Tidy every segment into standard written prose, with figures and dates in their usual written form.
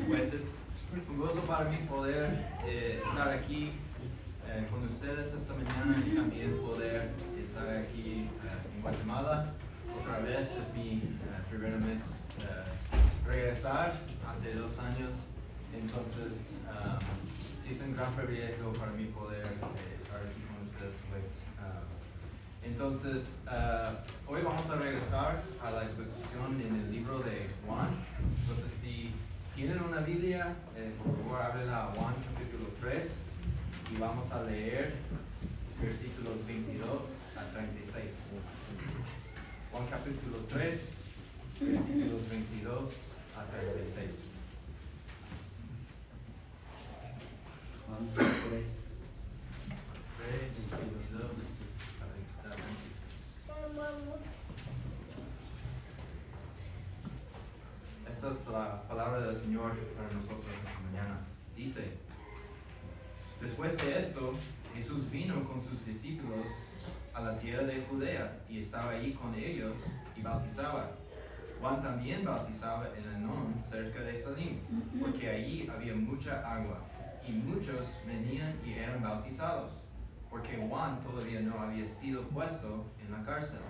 Pues es un gozo para mí poder estar aquí con ustedes esta mañana y también poder estar aquí en Guatemala. Otra vez es mi primer mes regresar, hace 2 años, entonces sí es un gran privilegio para mí poder estar aquí con ustedes hoy. Entonces, hoy vamos a regresar a la exposición en el libro de Juan. Entonces, si tienen una Biblia, por favor, ábrela a Juan capítulo 3 y vamos a leer versículos 22 a 36. Juan capítulo 3, versículos 22 a 36. Juan 3. 22 a 36. Esta es la palabra del Señor para nosotros esta mañana. Dice: después de esto, Jesús vino con sus discípulos a la tierra de Judea y estaba allí con ellos y bautizaba. Juan también bautizaba en Enón, cerca de Salim, porque allí había mucha agua, y muchos venían y eran bautizados, porque Juan todavía no había sido puesto en la cárcel.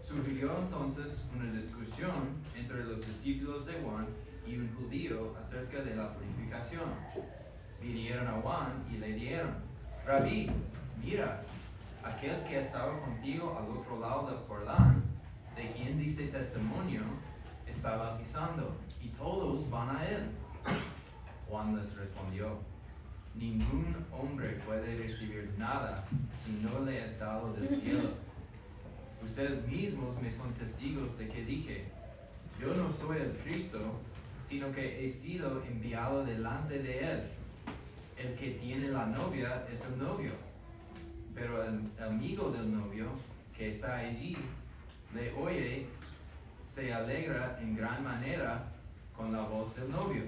Surgió entonces una discusión entre los discípulos de Juan y un judío acerca de la purificación. Vinieron a Juan y le dijeron: Rabí, mira, aquel que estaba contigo al otro lado del Jordán, de quien dice testimonio, está bautizando, y todos van a él. Juan les respondió: ningún hombre puede recibir nada si no le es dado del cielo. Ustedes mismos me son testigos de que dije: yo no soy el Cristo, sino que he sido enviado delante de él. El que tiene la novia es el novio, pero el amigo del novio que está allí le oye, se alegra en gran manera con la voz del novio,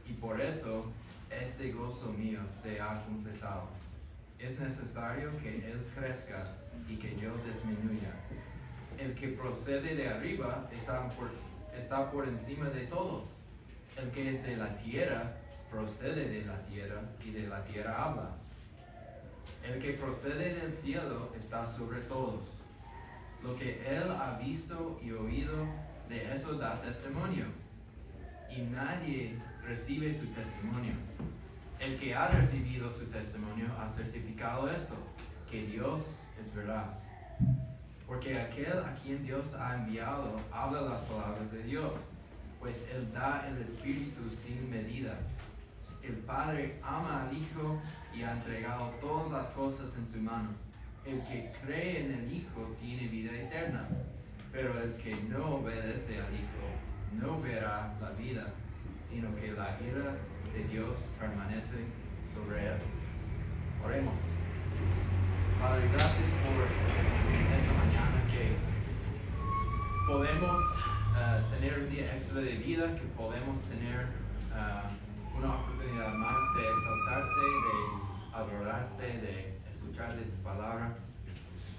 y por eso este gozo mío se ha completado. Es necesario que él crezca y que yo disminuya. El que procede de arriba está por encima de todos. El que es de la tierra procede de la tierra y de la tierra habla. El que procede del cielo está sobre todos. Lo que él ha visto y oído, de eso da testimonio, y nadie recibe su testimonio. El que ha recibido su testimonio ha certificado esto, que Dios es veraz. Porque aquel a quien Dios ha enviado habla las palabras de Dios, pues él da el Espíritu sin medida. El Padre ama al Hijo y ha entregado todas las cosas en su mano. El que cree en el Hijo tiene vida eterna, pero el que no obedece al Hijo no verá la vida, sino que la ira de Dios permanece sobre él. Oremos. Padre, gracias por esta mañana que podemos tener un día extra de vida, que podemos tener una oportunidad más de exaltarte, de adorarte, de escuchar de tu palabra.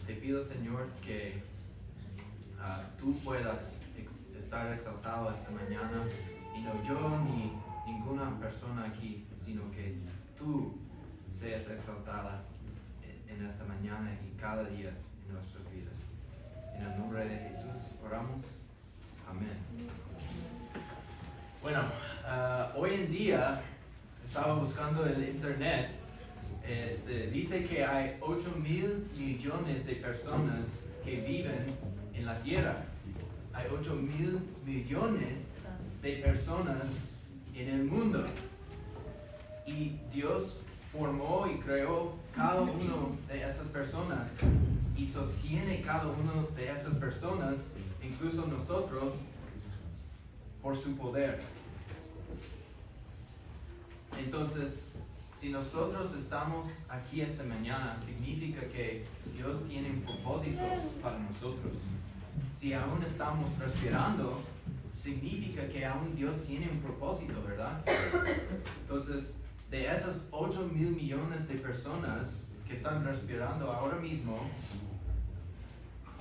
Te pido, Señor, que tú puedas estar exaltado esta mañana, y no yo ni ninguna persona aquí, sino que tú seas exaltada en esta mañana y cada día en nuestras vidas. En el nombre de Jesús oramos. Amén. Bueno, hoy en día estaba buscando el internet. Dice que hay 8,000 millones de personas que viven en la tierra. Hay 8,000 millones de personas en el mundo. Y Dios formó y creó cada uno de esas personas y sostiene cada uno de esas personas, incluso nosotros, por su poder. Entonces, si nosotros estamos aquí esta mañana, significa que Dios tiene un propósito para nosotros. Si aún estamos respirando, significa que aún Dios tiene un propósito, ¿verdad? Entonces, de esas 8,000 millones de personas que están respirando ahora mismo,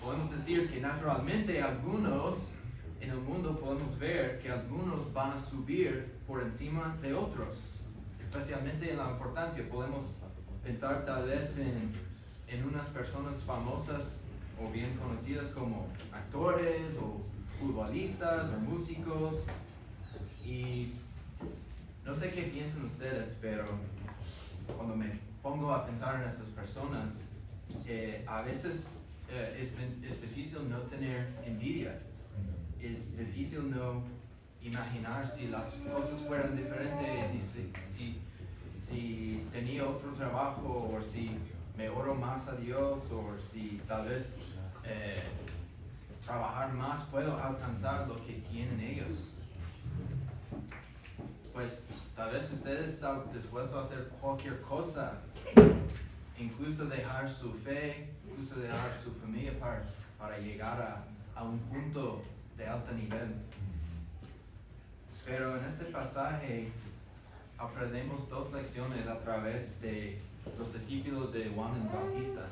podemos decir que naturalmente algunos en el mundo podemos ver que algunos van a subir por encima de otros, especialmente en la importancia. Podemos pensar tal vez en unas personas famosas o bien conocidas como actores o futbolistas o músicos, y no sé qué piensan ustedes, pero cuando me pongo a pensar en esas personas, a veces es difícil no tener envidia, es difícil no imaginar si las cosas fueran diferentes, si tenía otro trabajo, o si me oro más a Dios, o si tal vez trabajar más puedo alcanzar lo que tienen ellos. Pues tal vez ustedes están dispuestos a hacer cualquier cosa, incluso dejar su fe, incluso dejar su familia para llegar a un punto de alto nivel. Pero en este pasaje aprendemos dos lecciones a través de los discípulos de Juan el Bautista.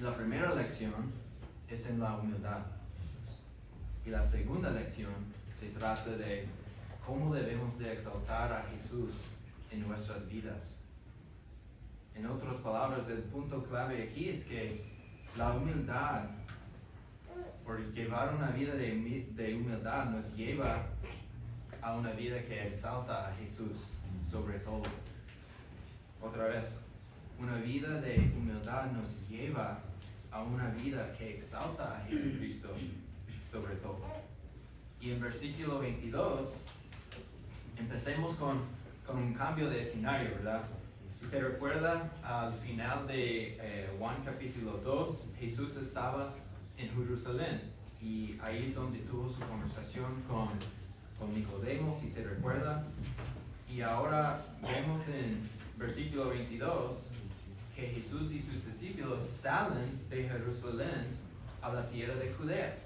La primera lección es en la humildad. Y la segunda lección se trata de cómo debemos de exaltar a Jesús en nuestras vidas. En otras palabras, el punto clave aquí es que la humildad, por llevar una vida de humildad, nos lleva a una vida que exalta a Jesús sobre todo. Otra vez, una vida de humildad nos lleva a una vida que exalta a Jesucristo sobre todo. Y en versículo 22, empecemos con un cambio de escenario, ¿verdad? Si se recuerda, al final de Juan capítulo 2, Jesús estaba en Jerusalén, y ahí es donde tuvo su conversación con Nicodemo, si se recuerda. Y ahora vemos en versículo 22 que Jesús y sus discípulos salen de Jerusalén a la tierra de Judea.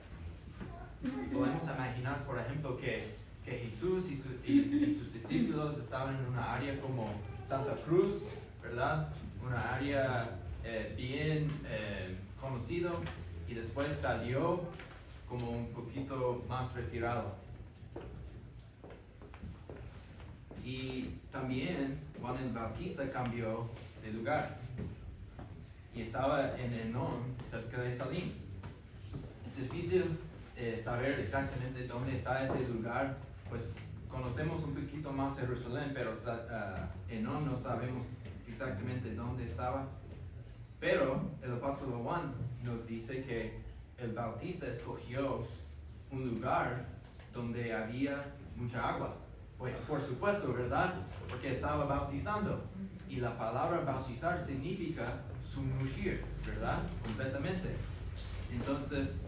Podemos imaginar, por ejemplo, que Jesús y sus discípulos estaban en una área como Santa Cruz, ¿verdad? Una área bien conocido, y después salió como un poquito más retirado. Y también Juan el Bautista cambió de lugar y estaba en Enón, cerca de Salim. Es difícil saber exactamente dónde está este lugar, pues conocemos un poquito más Jerusalén, pero Enón no sabemos exactamente dónde estaba. Pero el apóstol Juan nos dice que el Bautista escogió un lugar donde había mucha agua. Pues por supuesto, ¿verdad? Porque estaba bautizando. Y la palabra bautizar significa sumergir, ¿verdad? Completamente. Entonces,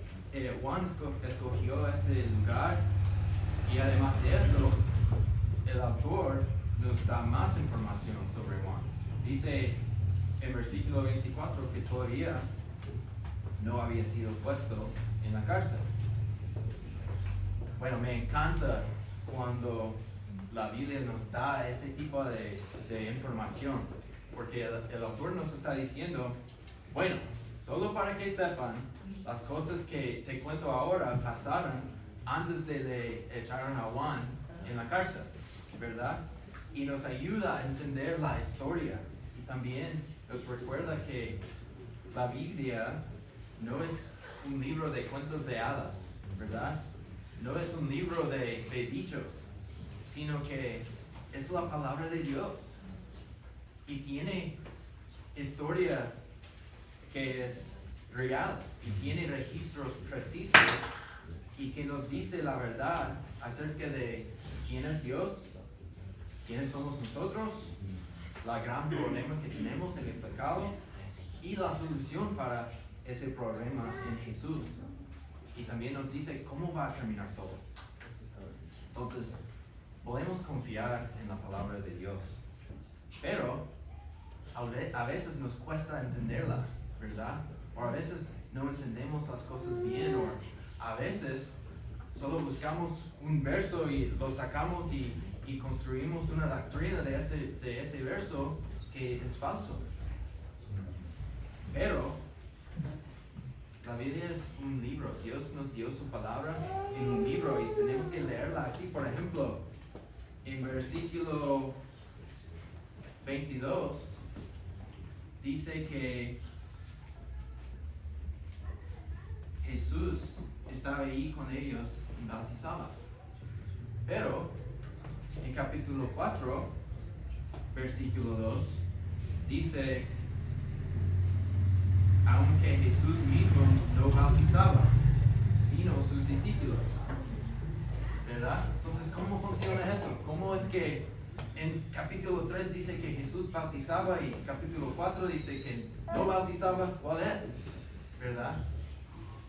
Juan escogió ese lugar, y además de eso, el autor nos da más información sobre Juan. Dice en versículo 24 que todavía no había sido puesto en la cárcel. Bueno, me encanta cuando la Biblia nos da ese tipo de información, porque el autor nos está diciendo, bueno, solo para que sepan, las cosas que te cuento ahora pasaron antes de le echaron a Juan en la cárcel, ¿verdad? Y nos ayuda a entender la historia, y también nos recuerda que la Biblia no es un libro de cuentos de hadas, ¿verdad? No es un libro de dichos, sino que es la palabra de Dios, y tiene historia que es real, y tiene registros precisos, y que nos dice la verdad acerca de quién es Dios, quiénes somos nosotros, la gran problema que tenemos en el pecado, y la solución para ese problema en Jesús. Y también nos dice cómo va a terminar todo. Entonces, podemos confiar en la palabra de Dios, pero a veces nos cuesta entenderla, ¿verdad? O a veces no entendemos las cosas bien, o a veces solo buscamos un verso y lo sacamos y construimos una doctrina de ese verso que es falso. Pero La Biblia es un libro. Dios nos dio su palabra en un libro y tenemos que leerla así. Por ejemplo, en versículo 22 dice que Jesús estaba ahí con ellos y bautizaba. Pero en capítulo 4, versículo 2, dice, aunque Jesús mismo no bautizaba, sino sus discípulos. ¿Verdad? Entonces, ¿cómo funciona eso? ¿Cómo es que en capítulo 3 dice que Jesús bautizaba y en capítulo 4 dice que no bautizaba? ¿Cuál es? ¿Verdad?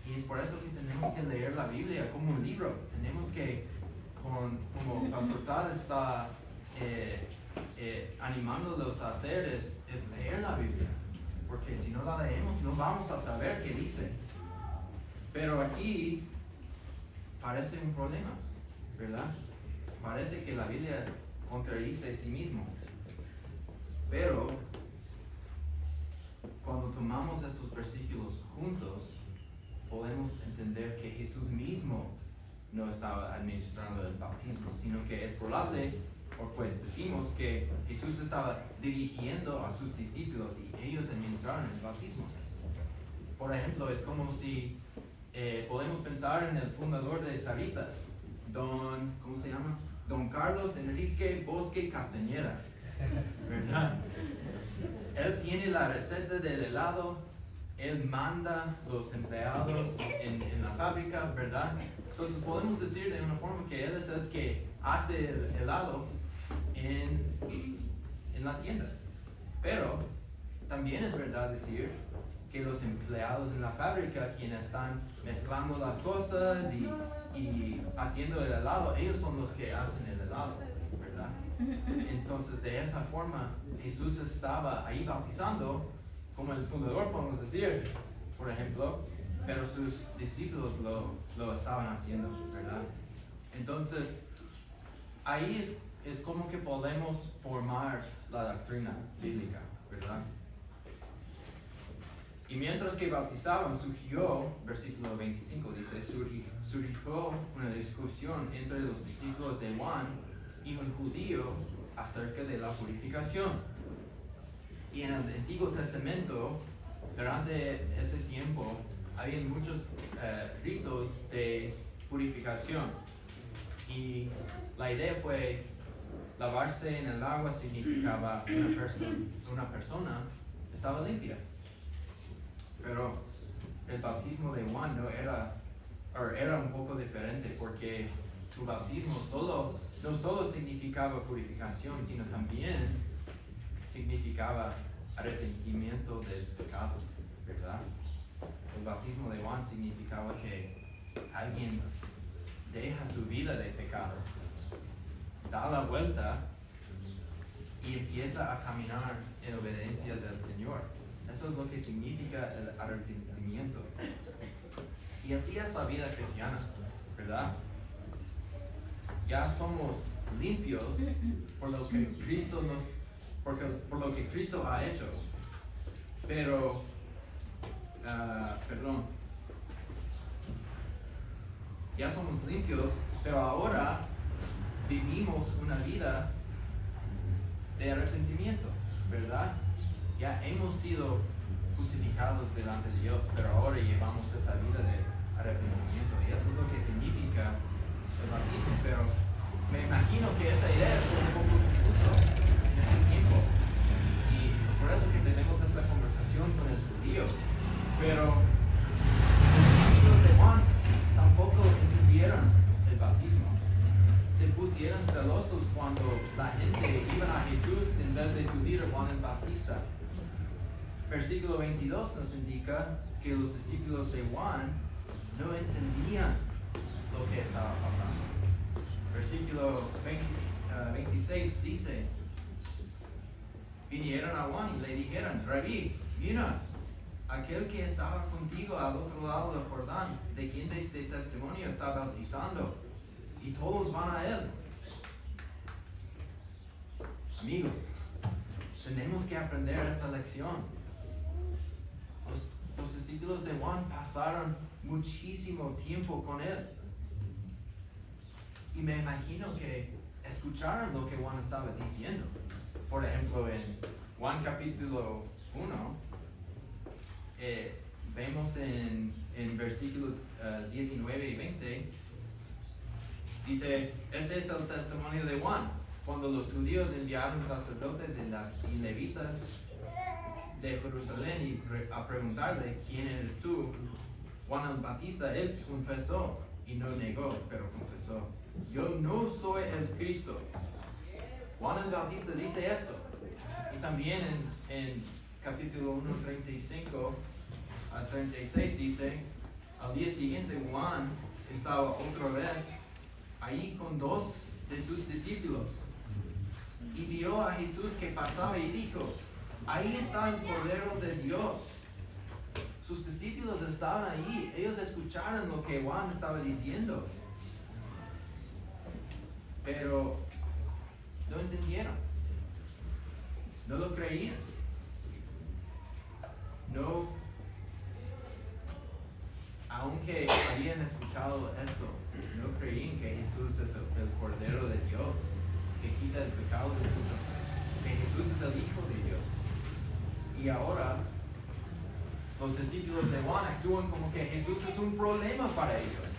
Y es por eso que tenemos que leer la Biblia como un libro. Tenemos que, como Pastor Tal está animándolos a hacer, es leer la Biblia. Porque si no la leemos, no vamos a saber qué dice. Pero aquí parece un problema, ¿verdad? Parece que la Biblia contradice a sí mismo. Pero cuando tomamos estos versículos juntos, podemos entender que Jesús mismo no estaba administrando el bautismo, sino que es probable, o pues decimos que Jesús estaba dirigiendo a sus discípulos y ellos administraron el bautismo. Por ejemplo, es como si podemos pensar en el fundador de Saritas, ¿cómo se llama? Don Carlos Enrique Bosque Castañeda, ¿verdad? Él tiene la receta del helado, él manda los empleados en la fábrica, ¿verdad? Entonces podemos decir de una forma que él es el que hace el helado en la tienda. Pero también es verdad decir que los empleados en la fábrica, quienes están mezclando las cosas y haciendo el helado, ellos son los que hacen el helado, ¿verdad? Entonces de esa forma Jesús estaba ahí bautizando como el fundador, podemos decir, por ejemplo, pero sus discípulos lo estaban haciendo, ¿verdad? Entonces ahí es como que podemos formar la doctrina bíblica, ¿verdad? Y mientras que bautizaban, surgió, versículo 25 dice, surgió una discusión entre los discípulos de Juan y un judío acerca de la purificación. Y en el Antiguo Testamento, durante ese tiempo, había muchos ritos de purificación. Y la idea fue, lavarse en el agua significaba una persona estaba limpia. Pero el bautismo de Juan era un poco diferente, porque su bautismo no solo significaba purificación, sino también significaba arrepentimiento del pecado, ¿verdad? El bautismo de Juan significaba que alguien deja su vida de pecado, da la vuelta y empieza a caminar en obediencia del Señor. Eso es lo que significa el arrepentimiento. Y así es la vida cristiana, ¿verdad? Ya somos limpios por lo que Cristo ha hecho. Pero, ya somos limpios, pero ahora vivimos una vida de arrepentimiento, ¿verdad? Ya hemos sido justificados delante de Dios, pero ahora llevamos esa vida de arrepentimiento. Y eso es lo que significa el bautismo. Pero me imagino que esta idea fue un poco confusa en ese tiempo. Y por eso que tenemos esta conversación con el judío. Pero los discípulos de Juan tampoco entendieron el bautismo. Se pusieron celosos cuando la gente iba a Jesús en vez de subir a Juan el Bautista. Versículo 22 nos indica que los discípulos de Juan no entendían lo que estaba pasando. Versículo 26 dice, vinieron a Juan y le dijeron, Rabí, mira, aquel que estaba contigo al otro lado del Jordán, de quien este testimonio está bautizando, y todos van a él. Amigos, tenemos que aprender esta lección. los discípulos de Juan pasaron muchísimo tiempo con él. Y me imagino que escucharon lo que Juan estaba diciendo. Por ejemplo, en Juan capítulo 1, vemos en versículos 19 y 20, dice, este es el testimonio de Juan. Cuando los judíos enviaron sacerdotes y levitas de Jerusalén a preguntarle, ¿quién eres tú? Juan el Bautista, él confesó y no negó, pero confesó, yo no soy el Cristo. Juan el Bautista dice esto. Y también en capítulo 1, 35 a 36 dice, al día siguiente Juan estaba otra vez ahí con dos de sus discípulos y vio a Jesús que pasaba y dijo, ahí está el Cordero de Dios. Sus discípulos estaban ahí, ellos escucharon lo que Juan estaba diciendo, pero no entendieron, no lo creían, no, aunque habían escuchado esto, no creían que Jesús es el Cordero de Dios, que quita el pecado del mundo, que Jesús es el Hijo de Dios. Y ahora los discípulos de Juan actúan como que Jesús es un problema para ellos.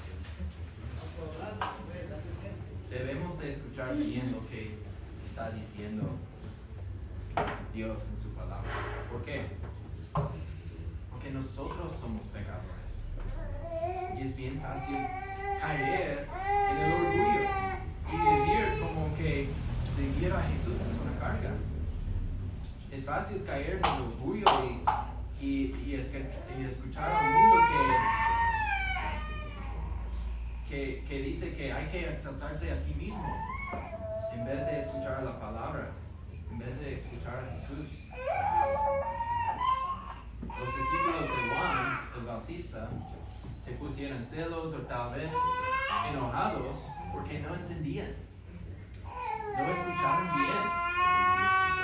Debemos de escuchar bien lo que está diciendo Dios en su palabra. ¿Por qué? Porque nosotros somos pecadores. Y es bien fácil caer en el orgullo y vivir como que seguir a Jesús es una carga. Es fácil caer en el orgullo y escuchar a un mundo que dice que hay que exaltarte a ti mismo en vez de escuchar la palabra, en vez de escuchar a Jesús. Los discípulos de Juan el Bautista se pusieron celos o tal vez enojados porque no entendían, no escucharon bien.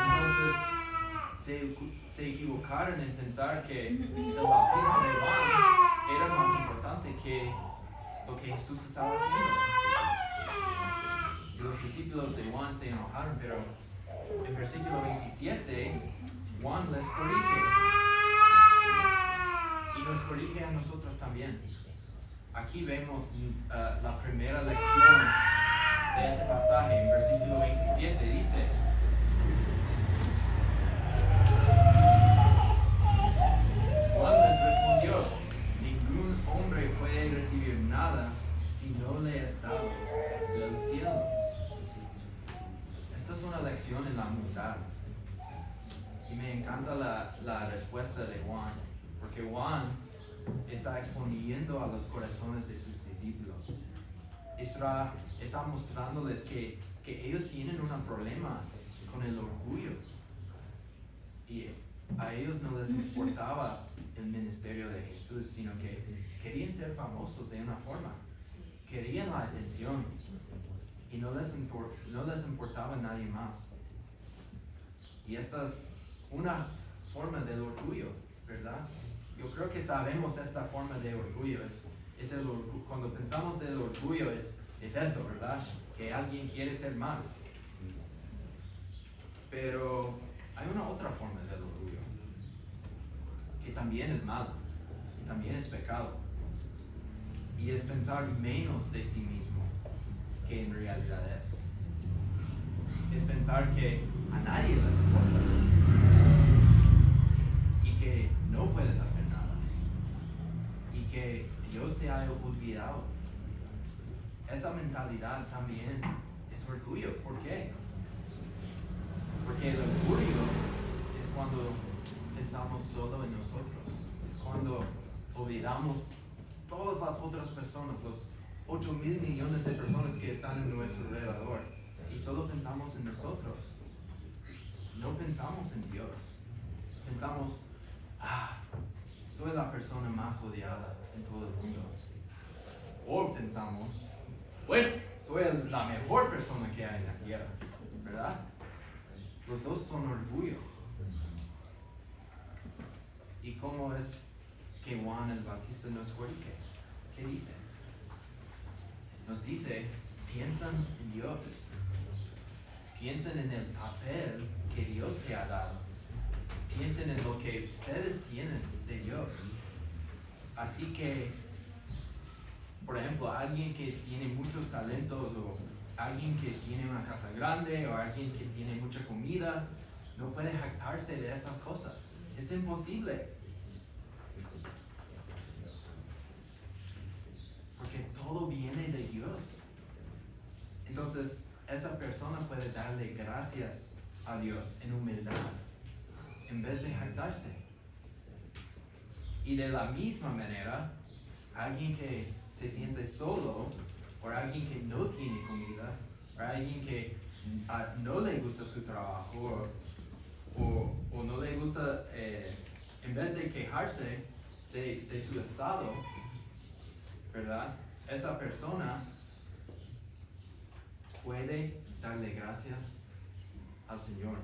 Entonces se equivocaron en pensar que el bautismo de Juan era más importante que lo que Jesús estaba haciendo. Y los discípulos de Juan se enojaron, pero en versículo 27 Juan les corrige y nos corrige a nosotros también. Aquí vemos la primera lección de este pasaje. En versículo 27 dice, Juan les respondió, ningún hombre puede recibir nada si no le es dado del cielo. Esta es una lección en la humildad. Y me encanta la respuesta de Juan, porque Juan está exponiendo a los corazones de sus discípulos. Está mostrándoles que ellos tienen un problema con el orgullo. Y a ellos no les importaba el ministerio de Jesús, sino que querían ser famosos de una forma. Querían la atención y no les importaba nadie más. Y esta es una forma del orgullo, ¿verdad? Yo creo que sabemos esta forma de orgullo. Cuando pensamos del orgullo es esto, ¿verdad? Que alguien quiere ser más. Pero hay una otra forma del orgullo que también es malo y también es pecado. Y es pensar menos de sí mismo que en realidad es. Es pensar que a nadie les importa y que no puedes hacer nada y que Dios te ha olvidado. Esa mentalidad también es orgullo. ¿Por qué? Porque el orgullo es cuando pensamos solo en nosotros. Es cuando olvidamos todas las otras personas, los 8,000 millones de personas que están en nuestro alrededor, y solo pensamos en nosotros. No pensamos en Dios. Pensamos, soy la persona más odiada en todo el mundo. O pensamos, bueno, soy la mejor persona que hay en la tierra, ¿verdad? Los dos son orgullo. ¿Y cómo es que Juan el Bautista nos corrige. ¿Qué dice? Nos dice, piensan en Dios. Piensen en el papel que Dios te ha dado. Piensen en lo que ustedes tienen de Dios. Así que, por ejemplo, alguien que tiene muchos talentos o alguien que tiene una casa grande o alguien que tiene mucha comida, no puede jactarse de esas cosas. Es imposible. Porque todo viene de Dios. Entonces, esa persona puede darle gracias a Dios en humildad, en vez de jactarse. Y de la misma manera, alguien que se siente solo, o alguien que no tiene comida, o alguien que no le gusta su trabajo, o no le gusta, en vez de quejarse de su estado, ¿verdad? Esa persona puede darle gracias al Señor.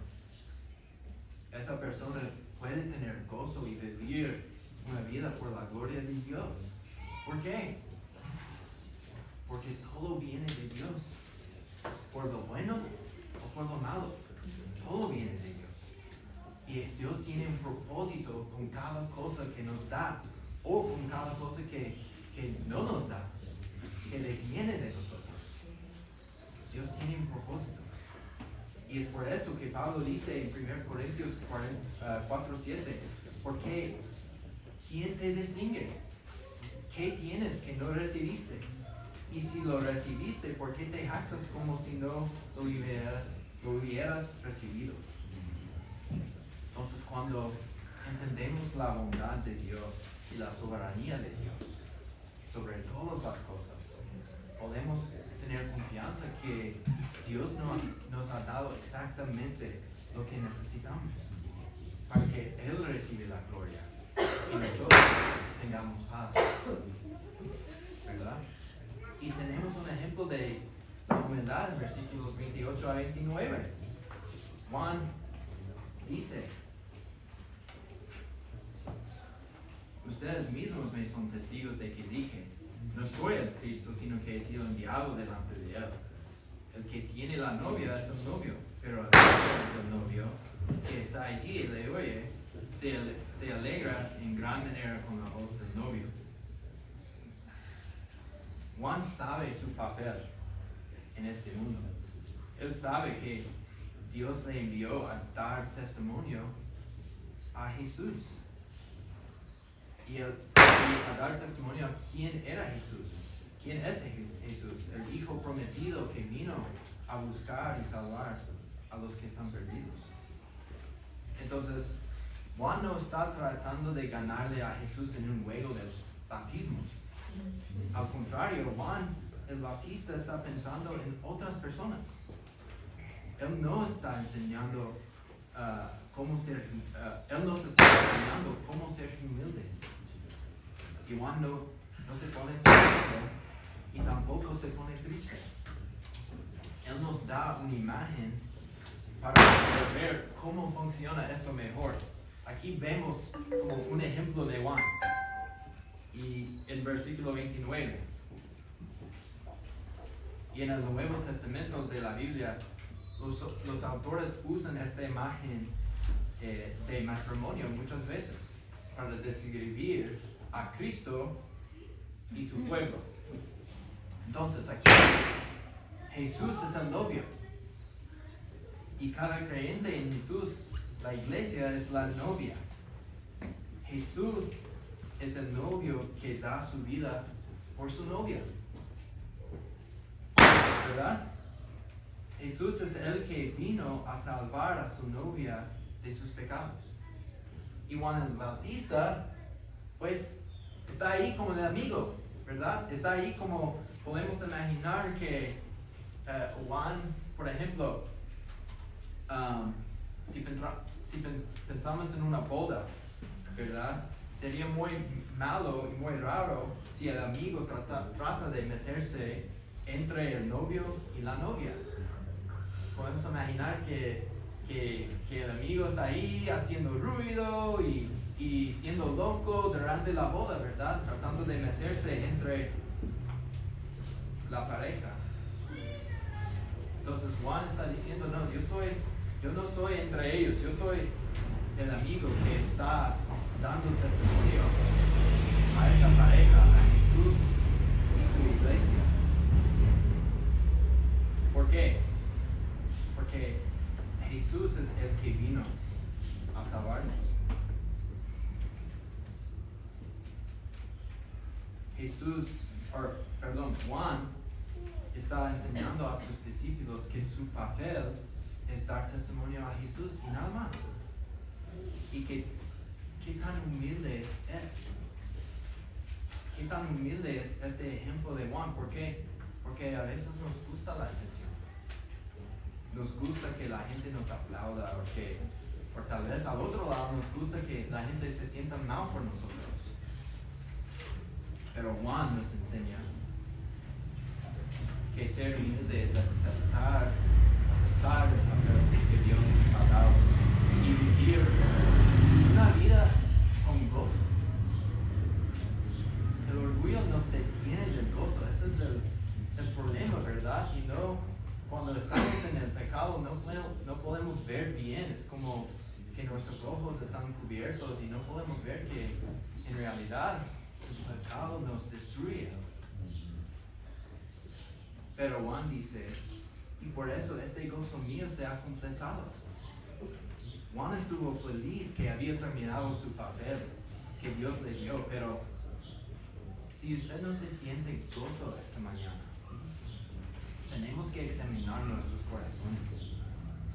Esa persona puede tener gozo y vivir una vida por la gloria de Dios. ¿Por qué? Porque todo viene de Dios. Por lo bueno o por lo malo. Todo viene de Dios. Y Dios tiene un propósito con cada cosa que nos da. O con cada cosa que no nos da. Que le viene de nosotros. Dios tiene un propósito. Y es por eso que Pablo dice en 1 Corintios 4:7, porque ¿quién te distingue? ¿Qué tienes que no recibiste? Y si lo recibiste, ¿por qué te jactas como si no lo hubieras recibido? Entonces, cuando entendemos la bondad de Dios y la soberanía de Dios sobre todas las cosas, podemos tener confianza que Dios nos ha dado exactamente lo que necesitamos para que Él reciba la gloria y nosotros tengamos paz, ¿verdad? Y tenemos un ejemplo de la humildad en versículos 28 a 29. Juan dice, ustedes mismos me son testigos de que dije, no soy el Cristo, sino que he sido enviado delante de Él. El que tiene la novia es el novio, pero el novio que está allí y le oye, se alegra en gran manera con la voz del novio. Juan sabe su papel en este mundo. Él sabe que Dios le envió a dar testimonio a Jesús. Y a dar testimonio a quién era Jesús. ¿Quién es Jesús? El Hijo prometido que vino a buscar y salvar a los que están perdidos. Entonces, Juan no está tratando de ganarle a Jesús en un juego de bautismos. Al contrario, Juan el Bautista está pensando en otras personas. Él no está enseñando Él nos está enseñando cómo ser humildes. Y Juan no se pone celoso y tampoco se pone triste. Él nos da una imagen para poder ver cómo funciona esto mejor. Aquí vemos como un ejemplo de Juan. Y en versículo 29. Y en el Nuevo Testamento de la Biblia, los autores usan esta imagen de matrimonio muchas veces para describir a Cristo y su pueblo. Entonces aquí Jesús es el novio y cada creyente en Jesús, la iglesia es la novia. Jesús es el novio que da su vida por su novia, ¿verdad? Jesús es el que vino a salvar a su novia de sus pecados. Y Juan el Bautista, pues, está ahí como el amigo, ¿verdad? Está ahí como podemos imaginar que Juan, por ejemplo, si pensamos en una boda, ¿verdad? Sería muy malo y muy raro si el amigo trata de meterse entre el novio y la novia. Podemos imaginar que el amigo está ahí haciendo ruido y y siendo loco durante la boda, ¿verdad? Tratando de meterse entre la pareja. Entonces Juan está diciendo, no, yo no soy entre ellos, yo soy el amigo que está dando testimonio a esta pareja, a Jesús y su iglesia. ¿Por qué? Porque Jesús es el que vino a salvarnos. Juan está enseñando a sus discípulos que su papel es dar testimonio a Jesús y nada más. Y que qué tan humilde es. Qué tan humilde es este ejemplo de Juan. ¿Por qué? Porque a veces nos gusta la atención. Nos gusta que la gente nos aplauda o tal vez al otro lado nos gusta que la gente se sienta mal por nosotros. Pero Juan nos enseña que ser humilde es aceptar el papel que Dios nos ha dado y vivir una vida con gozo. El orgullo nos detiene del gozo, ese es el problema, ¿verdad? Y no, cuando estamos en el pecado no podemos ver bien, es como que nuestros ojos están cubiertos y no podemos ver que en realidad el pecado nos destruye. Pero Juan dice, y por eso este gozo mío se ha completado. Juan estuvo feliz que había terminado su papel que Dios le dio, pero si usted no se siente gozo esta mañana, tenemos que examinar nuestros corazones.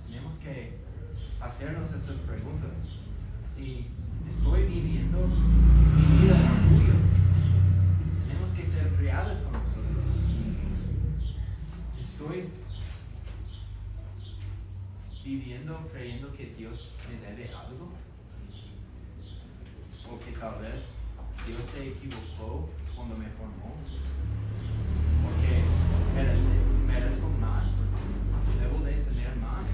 Tenemos que hacernos estas preguntas. Si estoy viviendo mi vida en orgullo, tenemos que ser reales con nosotros mismos. Estoy viviendo creyendo que Dios me debe algo, o que tal vez Dios se equivocó cuando me formó, porque merezco más, debo de tener más.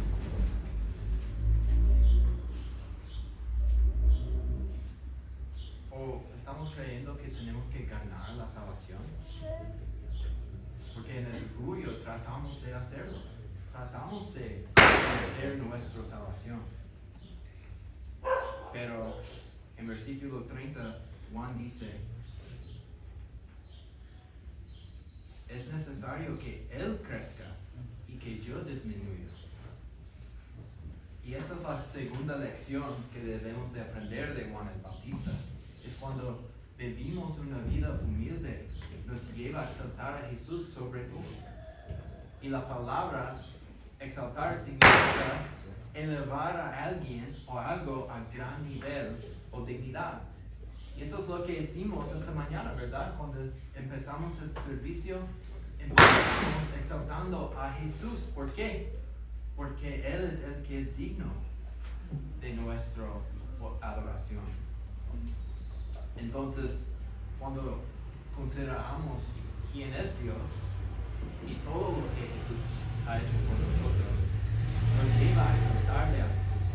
O estamos creyendo que tenemos que ganar la salvación, porque en el orgullo tratamos de hacerlo, tratamos de hacer nuestra salvación. Pero en versículo 30, Juan dice, es necesario que Él crezca y que yo disminuya. Y esta es la segunda lección que debemos de aprender de Juan el Bautista. Es cuando vivimos una vida humilde, nos lleva a exaltar a Jesús sobre todo. Y la palabra exaltar significa elevar a alguien o algo a gran nivel o dignidad. Y eso es lo que hicimos esta mañana, ¿verdad? Cuando empezamos el servicio, empezamos exaltando a Jesús. ¿Por qué? Porque Él es el que es digno de nuestra adoración. Entonces, cuando consideramos quién es Dios y todo lo que Jesús ha hecho por nosotros, nos lleva a exaltarle a Jesús.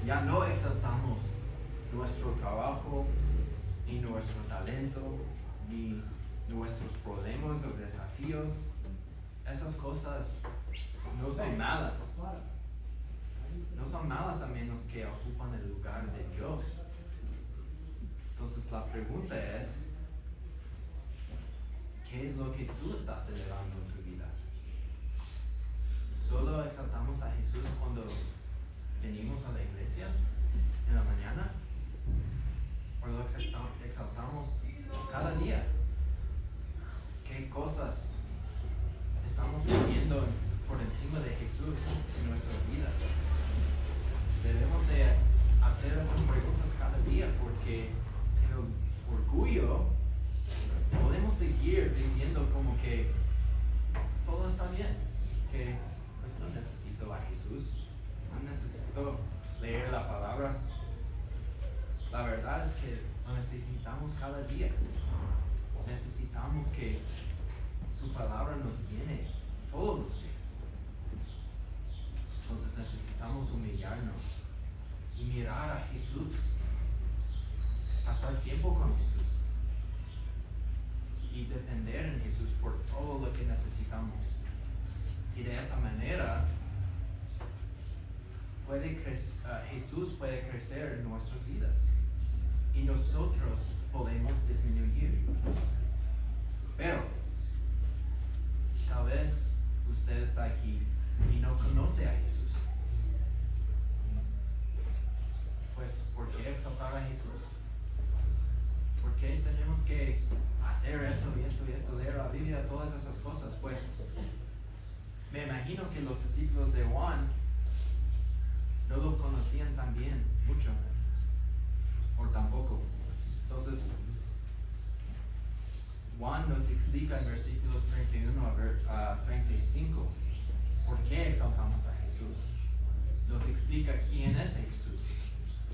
Ya no exaltamos nuestro trabajo, ni nuestro talento, ni nuestros problemas o desafíos. Esas cosas no son malas. No son malas a menos que ocupan el lugar de Dios. Entonces la pregunta es, ¿qué es lo que tú estás elevando en tu vida? ¿Solo exaltamos a Jesús cuando venimos a la iglesia en la mañana? ¿O lo exaltamos cada día? ¿Qué cosas estamos poniendo por encima de Jesús en nuestras vidas? Debemos de hacer esas preguntas cada día, porque en el orgullo podemos seguir viviendo como que todo está bien, que pues no necesito a Jesús, no necesito leer la palabra. La verdad es que lo necesitamos cada día. Necesitamos que su palabra nos llene todos los días. Entonces necesitamos humillarnos y mirar a Jesús pasar tiempo con Jesús y depender en Jesús por todo lo que necesitamos. Y de esa manera Jesús puede crecer en nuestras vidas y nosotros podemos disminuir. Pero tal vez usted está aquí y no conoce a Jesús. Pues, ¿por qué exaltar a Jesús? ¿Por qué tenemos que hacer esto y esto y esto, leer la Biblia, todas esas cosas? Pues, me imagino que los discípulos de Juan no lo conocían tan bien, mucho, o tampoco. Entonces, Juan nos explica en versículos 31 a 35 por qué exaltamos a Jesús. Nos explica quién es Jesús.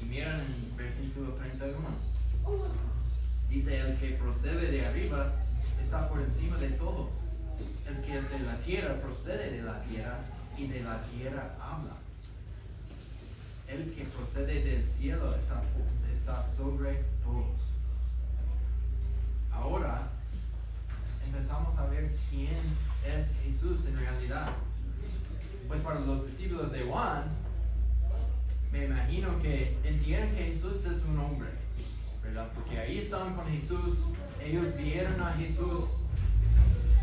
Y miren en versículo 31. Dice, el que procede de arriba está por encima de todos. El que es de la tierra procede de la tierra y de la tierra habla. El que procede del cielo está sobre todos. Ahora empezamos a ver quién es Jesús en realidad. Pues para los discípulos de Juan, me imagino que entienden que Jesús es un hombre, ¿verdad? Porque ahí estaban con Jesús, ellos vieron a Jesús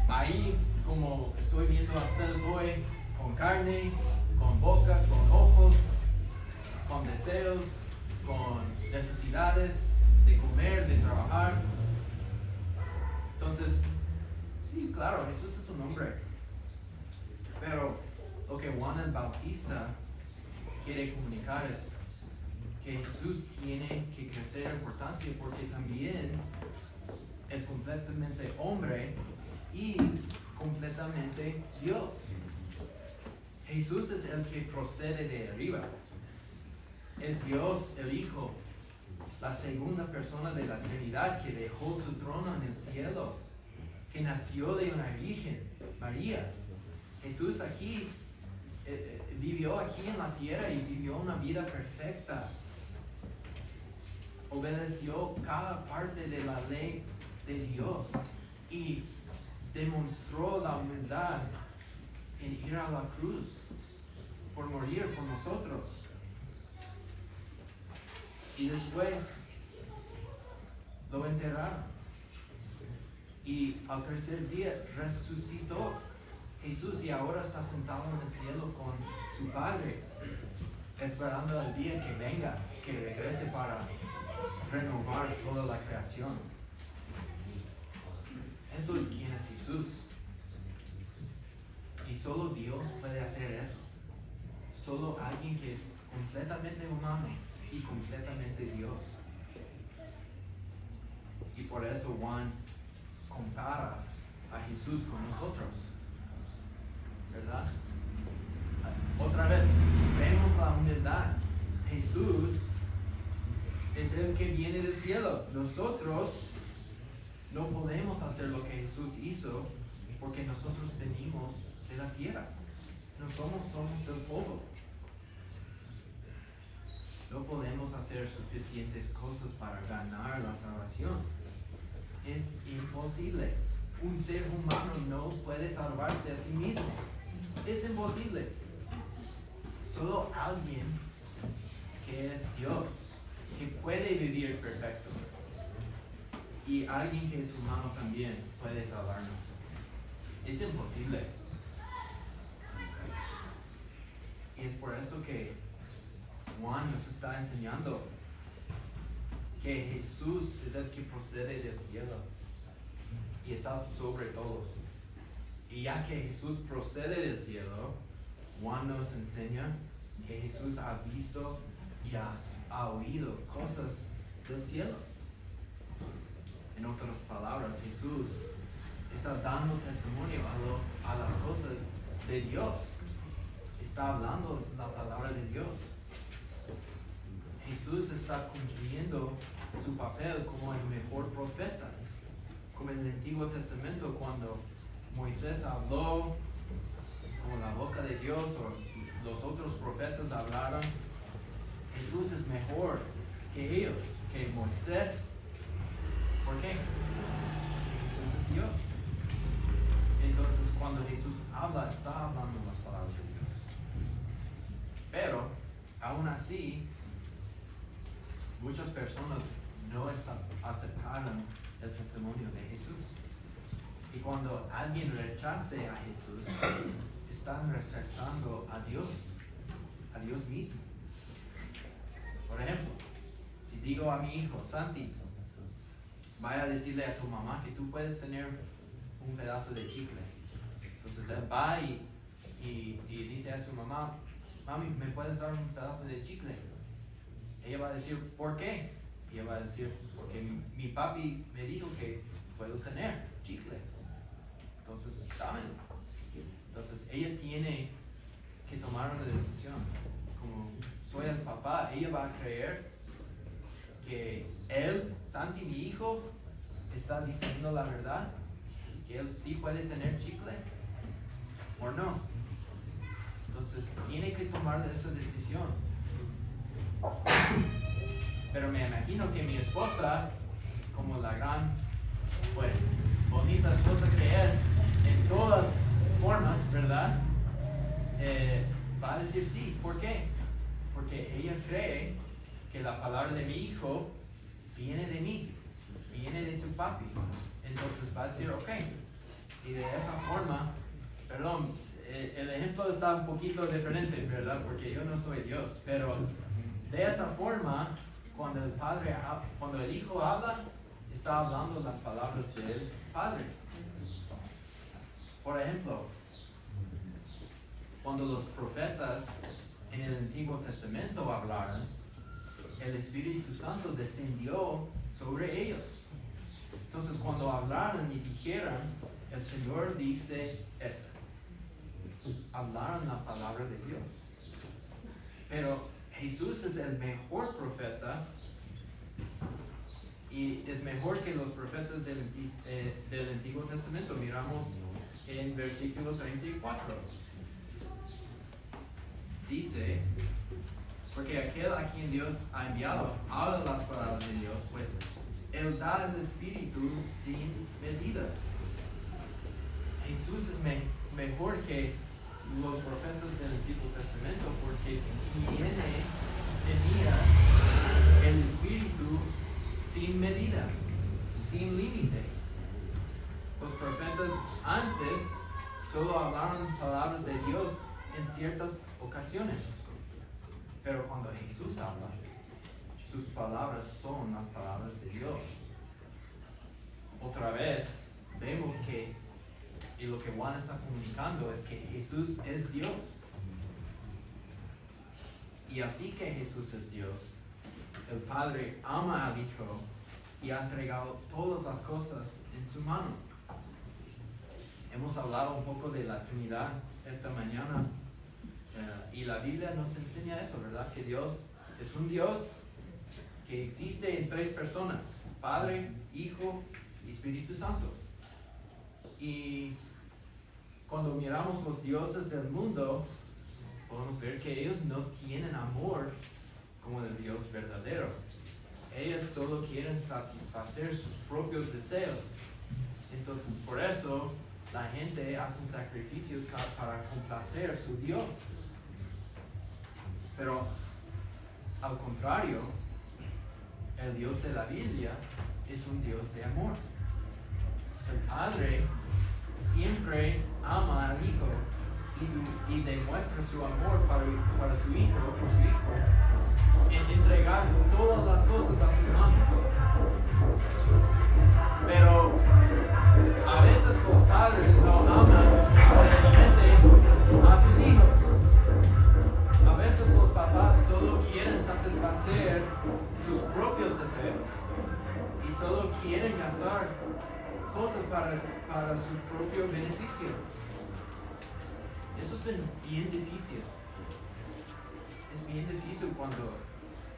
ahí como estoy viendo a ustedes hoy, con carne, con boca, con ojos, con deseos, con necesidades de comer, de trabajar. Entonces, sí, claro, Jesús es un hombre. Pero lo que Juan el Bautista quiere comunicar es que Jesús tiene que crecer en importancia porque también es completamente hombre y completamente Dios. Jesús es el que procede de arriba. Es Dios el Hijo, la segunda persona de la Trinidad que dejó su trono en el cielo, que nació de una virgen, María. Jesús aquí vivió aquí en la tierra y vivió una vida perfecta. Obedeció cada parte de la ley de Dios y demostró la humildad en ir a la cruz por morir por nosotros. Y después lo enterraron. Y al tercer día resucitó Jesús y ahora está sentado en el cielo con su Padre, esperando el día que venga, que regrese para renovar toda la creación. Eso es quién es Jesús. Y solo Dios puede hacer eso. Solo alguien que es completamente humano y completamente Dios. Y por eso Juan compara a Jesús con nosotros, ¿verdad? Otra vez, vemos la humildad. Jesús es el que viene del cielo. Nosotros no podemos hacer lo que Jesús hizo porque nosotros venimos de la tierra. No somos del polvo. No podemos hacer suficientes cosas para ganar la salvación. Es imposible. Un ser humano no puede salvarse a sí mismo. Es imposible. Solo alguien que es Dios, que puede vivir perfecto, y alguien que es humano también puede salvarnos. Es imposible. Y es por eso que Juan nos está enseñando que Jesús es el que procede del cielo y está sobre todos. Y ya que Jesús procede del cielo, Juan nos enseña que Jesús ha visto y ha oído cosas del cielo. En otras palabras, Jesús está dando testimonio a las cosas de Dios. Está hablando la palabra de Dios. Jesús está cumpliendo su papel como el mejor profeta. Como en el Antiguo Testamento, cuando Moisés habló con la boca de Dios o los otros profetas hablaron, Jesús es mejor que ellos, que Moisés ¿Por qué? Jesús es Dios. Entonces, cuando Jesús habla, está hablando las palabras de Dios. Pero, aún así, muchas personas no aceptaron el testimonio de Jesús. Y cuando alguien rechace a Jesús, están rechazando a Dios mismo. Por ejemplo, si digo a mi hijo, Santi, vaya a decirle a tu mamá que tú puedes tener un pedazo de chicle. Entonces él va y dice a su mamá, mami, ¿me puedes dar un pedazo de chicle? Ella va a decir, ¿por qué? Y ella va a decir, porque mi papi me dijo que puedo tener chicle. Entonces, dámelo. Entonces, ella tiene que tomar una decisión. Como soy el papá, ella va a creer que él, Santi, mi hijo, está diciendo la verdad, que él sí puede tener chicle, o no. Entonces, tiene que tomar esa decisión. Pero me imagino que mi esposa, como la gran, pues, bonita esposa que es, en todas formas, ¿verdad? Va a decir sí. ¿Por qué? Porque ella cree que la palabra de mi hijo viene de mí, viene de su papi. Entonces va a decir, ok. Y de esa forma, perdón, el ejemplo está un poquito diferente, ¿verdad? Porque yo no soy Dios, pero de esa forma, cuando el hijo habla, está hablando las palabras del Padre. Por ejemplo, cuando los profetas en el Antiguo Testamento hablaron, el Espíritu Santo descendió sobre ellos. Entonces, cuando hablaron y dijeron, el Señor dice esto, hablaron la palabra de Dios. Pero Jesús es el mejor profeta y es mejor que los profetas del Antiguo Testamento. Miramos en versículo 34. Dice, porque aquel a quien Dios ha enviado habla las palabras de Dios, pues Él da el Espíritu sin medida. Jesús es mejor que los profetas del Antiguo Testamento porque tenía el Espíritu sin medida, sin límite. Los profetas antes solo hablaron palabras de Dios en ciertas ocasiones, pero cuando Jesús habla, sus palabras son las palabras de Dios. Otra vez, vemos que y lo que Juan está comunicando es que Jesús es Dios. Y así que Jesús es Dios, el Padre ama al Hijo y ha entregado todas las cosas en su mano. Hemos hablado un poco de la Trinidad esta mañana y la Biblia nos enseña eso, ¿verdad? Que Dios es un Dios que existe en tres personas, Padre, Hijo y Espíritu Santo. Y cuando miramos los dioses del mundo, podemos ver que ellos no tienen amor como el Dios verdadero. Ellos solo quieren satisfacer sus propios deseos. Entonces, por eso, la gente hace sacrificios para complacer a su Dios. Pero, al contrario, el Dios de la Biblia es un Dios de amor. El Padre siempre ama al Hijo y demuestra su amor para su Hijo, por su Hijo, en entregar todas las cosas a sus manos. Pero a veces los padres no aman completamente a sus hijos. A veces los papás solo quieren satisfacer sus propios deseos y solo quieren gastar cosas para su propio beneficio. Eso es bien difícil. Es bien difícil cuando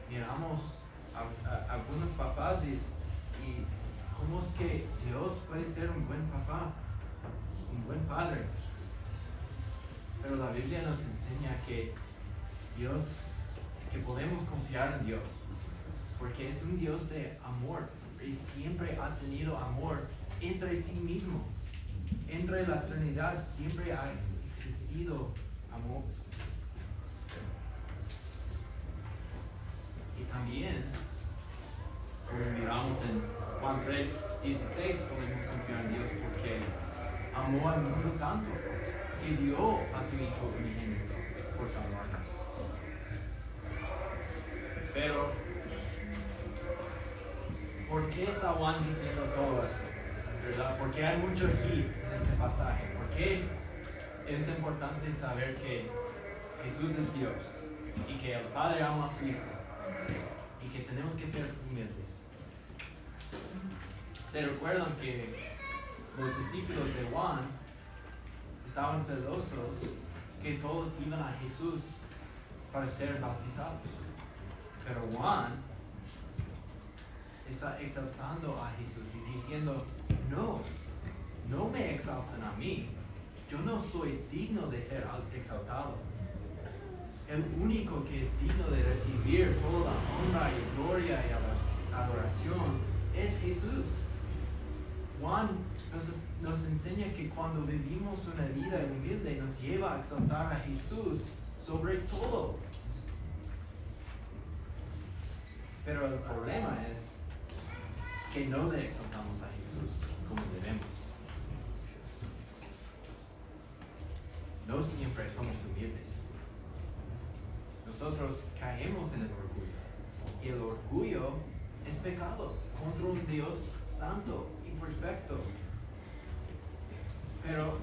miramos a algunos papás y cómo es que Dios puede ser un buen papá, un buen padre. Pero la Biblia nos enseña que podemos confiar en Dios, porque es un Dios de amor. y siempre ha tenido amor entre sí mismo. Entre la Trinidad siempre ha existido amor. Y también, como miramos en Juan 3:16, podemos confiar en Dios porque amó al mundo tanto que dio a su Hijo unigénito por salvarnos. Pero, ¿por qué está Juan diciendo todo esto? ¿Verdad? Porque hay mucho aquí en este pasaje. ¿Por qué es importante saber que Jesús es Dios y que el Padre ama a su Hijo y que tenemos que ser humildes? ¿Se recuerdan que los discípulos de Juan estaban celosos que todos iban a Jesús para ser bautizados? Pero Juan está exaltando a Jesús y diciendo, no me exaltan a mí. Yo no soy digno de ser exaltado. El único que es digno de recibir toda la honra y gloria y adoración es Jesús. Juan nos enseña que cuando vivimos una vida humilde nos lleva a exaltar a Jesús sobre todo. Pero el problema es que no le exaltamos a Jesús como debemos. No siempre somos humildes. Nosotros caemos en el orgullo. Y el orgullo es pecado contra un Dios santo y perfecto. Pero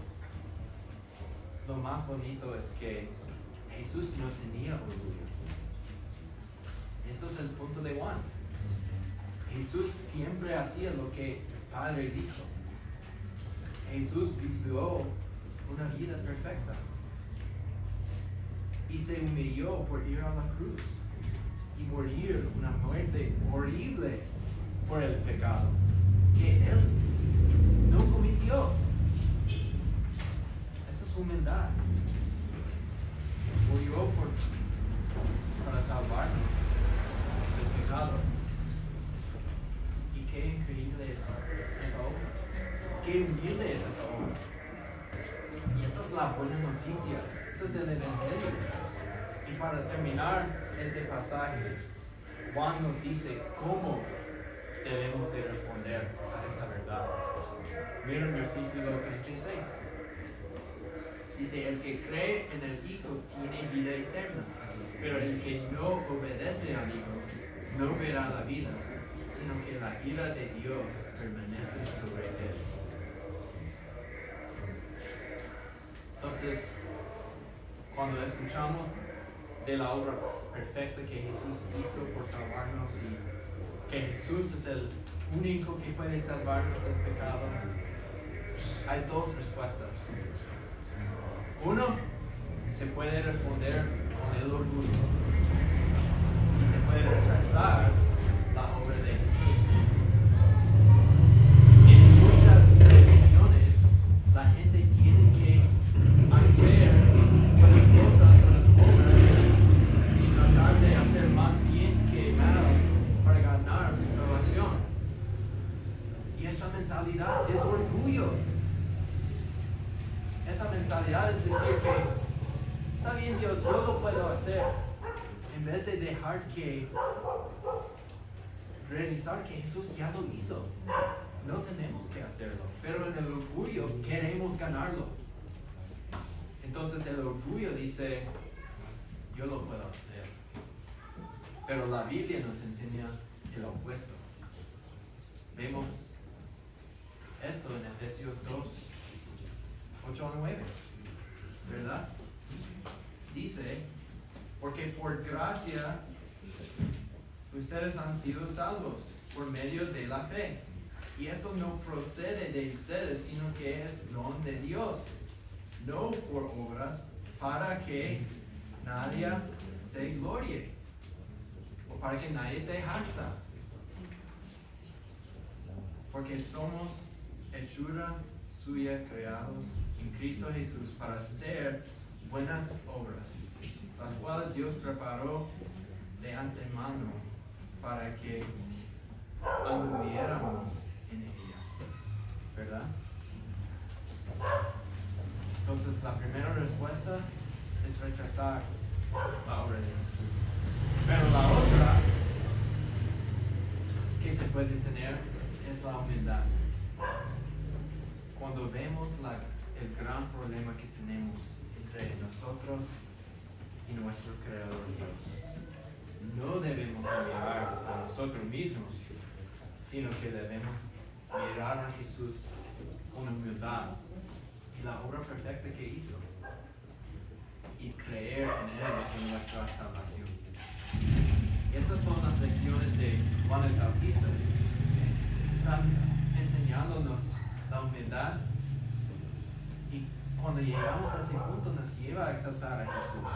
lo más bonito es que Jesús no tenía orgullo. Esto es el punto de Juan. Jesús siempre hacía lo que el Padre dijo. Jesús vivió una vida perfecta y se humilló por ir a la cruz y morir una muerte horrible por el pecado que él no cometió. Esa es humildad. Murió para salvarnos del pecado. Y qué increíble es esa obra. Qué humilde es esa obra. Y esa es la buena noticia. Ese es el Evangelio. Y para terminar este pasaje, Juan nos dice cómo debemos de responder a esta verdad. Mira el versículo 36. Dice, el que cree en el Hijo tiene vida eterna, pero el que no obedece al Hijo no verá la vida, sino que la ira de Dios permanece sobre él. Entonces, cuando escuchamos de la obra perfecta que Jesús hizo por salvarnos y que Jesús es el único que puede salvarnos del pecado, hay dos respuestas. Uno, se puede responder con el orgullo y se puede rechazar la obra de Jesús. En muchas religiones, la gente tiene que hacer buenas cosas, buenas obras y tratar de hacer más bien que mal para ganar su salvación. Y esta mentalidad es orgullo. Esa mentalidad es decir que está bien Dios, yo lo puedo hacer, en vez de dejar que realizar que Jesús ya lo hizo. No tenemos que hacerlo, pero en el orgullo queremos ganarlo. Entonces el orgullo dice, yo lo puedo hacer. Pero la Biblia nos enseña el opuesto. Vemos esto en Efesios 2. 8 a 9, ¿verdad? Dice, porque por gracia ustedes han sido salvos por medio de la fe. Y esto no procede de ustedes, sino que es don de Dios, no por obras, para que nadie se glorie, o para que nadie se jacta. Porque somos hechura suya, creados en Cristo Jesús para hacer buenas obras, las cuales Dios preparó de antemano para que anduviéramos en ellas, ¿verdad? Entonces la primera respuesta es rechazar la obra de Jesús. Pero la otra que se puede tener es la humildad. Cuando vemos el gran problema que tenemos entre nosotros y nuestro Creador Dios, no debemos mirar a nosotros mismos, sino que debemos mirar a Jesús con humildad y la obra perfecta que hizo y creer en Él en nuestra salvación. Esas son las lecciones de Juan el Bautista. Están enseñándonos la humildad y cuando llegamos a ese punto nos lleva a exaltar a Jesús.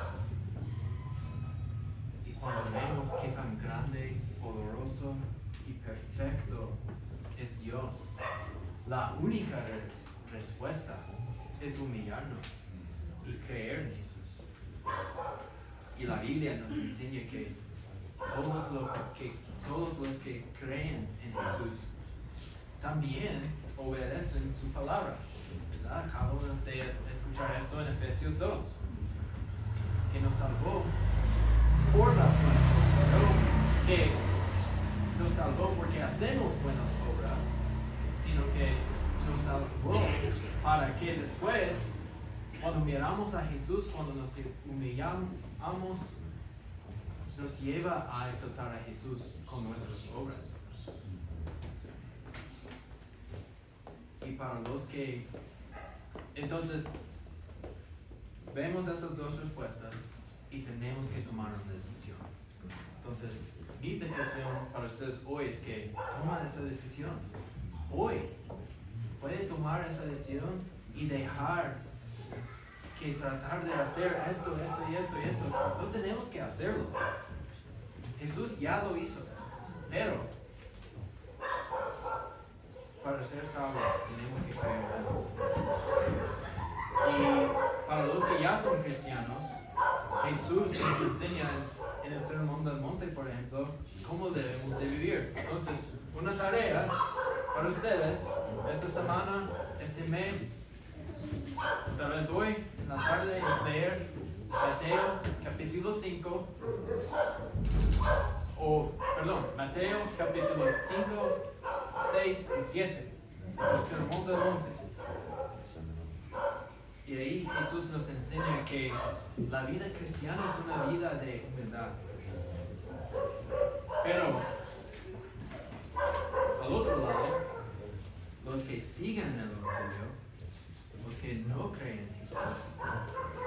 Y cuando vemos qué tan grande, poderoso y perfecto es Dios, la única respuesta es humillarnos y creer en Jesús. Y la Biblia nos enseña que todos los que creen en Jesús también obedecen su palabra, ¿verdad? Acabamos de escuchar esto en Efesios 2, que nos salvó por las buenas obras, no que nos salvó porque hacemos buenas obras, sino que nos salvó para que después, cuando miramos a Jesús, cuando nos humillamos, nos lleva a exaltar a Jesús con nuestras obras. Y para los que... Entonces, vemos esas dos respuestas y tenemos que tomar una decisión. Entonces, mi petición para ustedes hoy es que tomen esa decisión. Hoy, puedes tomar esa decisión y dejar que tratar de hacer esto y esto. No tenemos que hacerlo. Jesús ya lo hizo. Pero, para ser sabios, tenemos que creer en Él. Y para los que ya son cristianos, Jesús nos enseña en el Sermón del Monte, por ejemplo, cómo debemos de vivir. Entonces, una tarea para ustedes esta semana, este mes, tal vez hoy en la tarde, es leer Mateo capítulo 5, Mateo capítulo 5, 6 y 7. Es el Sermón del Monte. Y ahí Jesús nos enseña que la vida cristiana es una vida de humildad. Pero, al otro lado, los que siguen el Evangelio, los que no creen en Jesús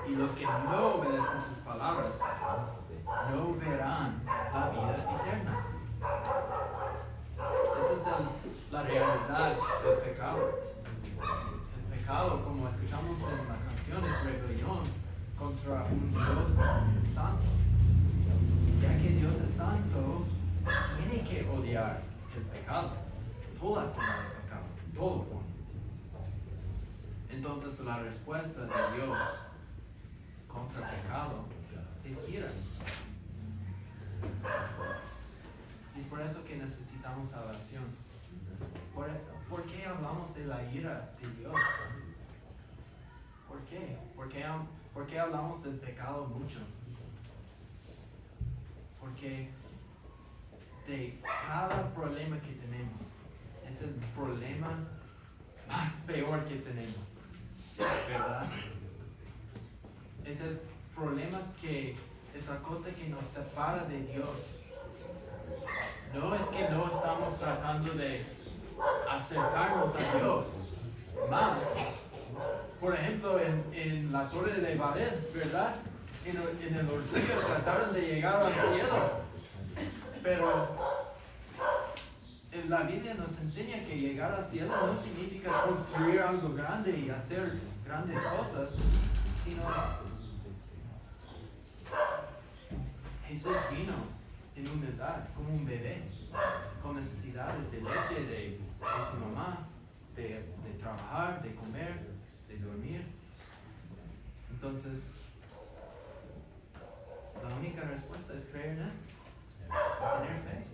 y los que no obedecen sus palabras, no verán la vida eterna. Esa es la realidad del pecado. El pecado, como escuchamos en la canción, es rebelión contra un Dios santo. Ya que Dios es santo, tiene que odiar el pecado, toda forma de pecado, todo forma. Entonces la respuesta de Dios contra el pecado es ira. Y es por eso que necesitamos salvación. ¿Por qué hablamos de la ira de Dios? ¿Por qué? ¿Por qué hablamos del pecado mucho? Porque de cada problema que tenemos, es el problema más peor que tenemos, ¿verdad? Es el problema que es la cosa que nos separa de Dios. No es que no estamos tratando de acercarnos a Dios más. Por ejemplo, en la Torre de Babel, ¿verdad? En el orgullo trataron de llegar al cielo. Pero la Biblia nos enseña que llegar al cielo no significa construir algo grande y hacer grandes cosas, sino Jesús vino en humildad, como un bebé, con necesidades de leche de su mamá, de trabajar, de comer, de dormir. Entonces, la única respuesta es creer en Él, tener fe.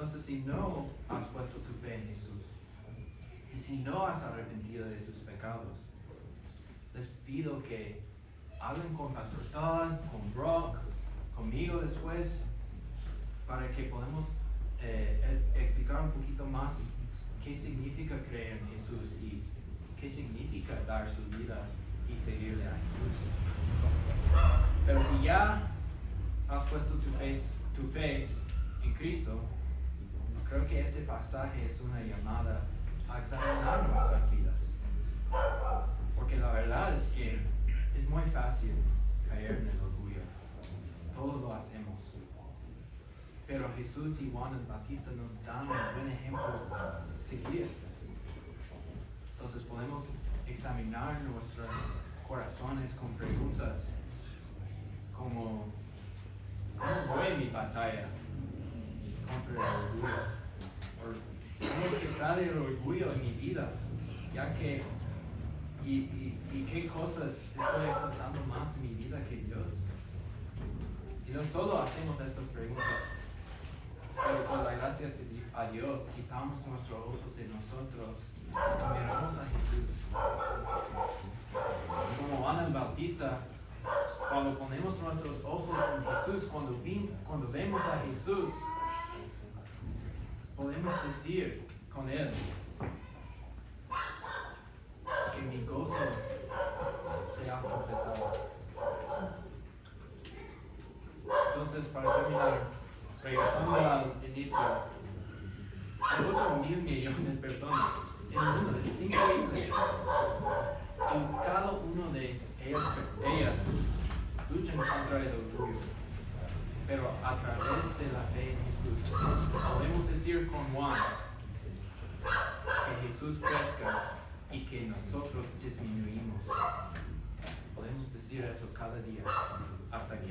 Entonces, si no has puesto tu fe en Jesús, y si no has arrepentido de tus pecados, les pido que hablen con Pastor Todd, con Brock, conmigo después, para que podamos explicar un poquito más qué significa creer en Jesús y qué significa dar su vida y seguirle a Jesús. Pero si ya has puesto tu fe en Cristo, creo que este pasaje es una llamada a examinar nuestras vidas. Porque la verdad es que es muy fácil caer en el orgullo. Todos lo hacemos. Pero Jesús y Juan el Bautista nos dan un buen ejemplo a seguir. Entonces podemos examinar nuestros corazones con preguntas como: ¿cómo fue mi batalla contra el orgullo? ¿Cómo es que sale el orgullo en mi vida? Ya que, y qué cosas estoy exaltando más en mi vida que Dios. Y no solo hacemos estas preguntas, pero por la gracia a Dios quitamos nuestros ojos de nosotros y miramos a Jesús. Como Juan el Bautista, cuando ponemos nuestros ojos en Jesús, cuando vemos a Jesús, podemos decir con Él que mi gozo se ha completado. Entonces, para terminar, regresando al inicio, hay 8.000 millones de personas en el mundo, es increíble. Y cada uno de ellas luchan contra el orgullo. Pero a través de la fe en Jesús, podemos decir con Juan que Jesús crezca y que nosotros disminuimos. Podemos decir eso cada día hasta que